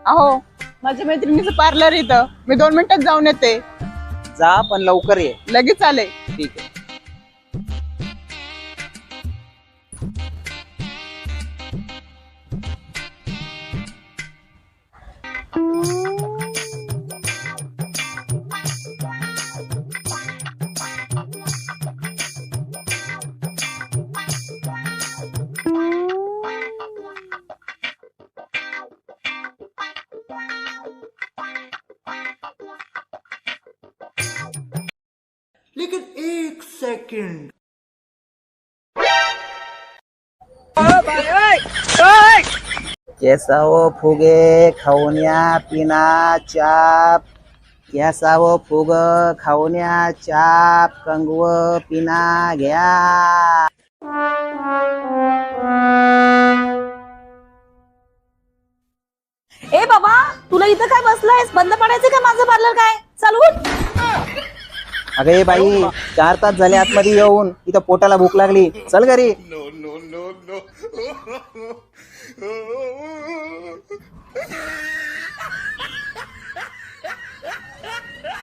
अहो माझ्या मैत्रिणीचं पार्लर इथं, मी 2 मिनिटात जाऊन येते. जा पण लवकर ये. लगेच आले. ठीक आहे. लेकिन एक सेकंड। कैसा वो फुगे खाऊन्या पिना चाप, कैसा वो फुग खाऊन्या चाप कंगव पिना घ्या. ए बाबा, तुला इथं काय बसलायस? बंद पडायचं का माझं पार्लर? काय चालू? अगे बाई 4 तास झाले आतमध्ये येऊन, इथं पोटाला भूक लागली, चल घरी. No, no, no, no.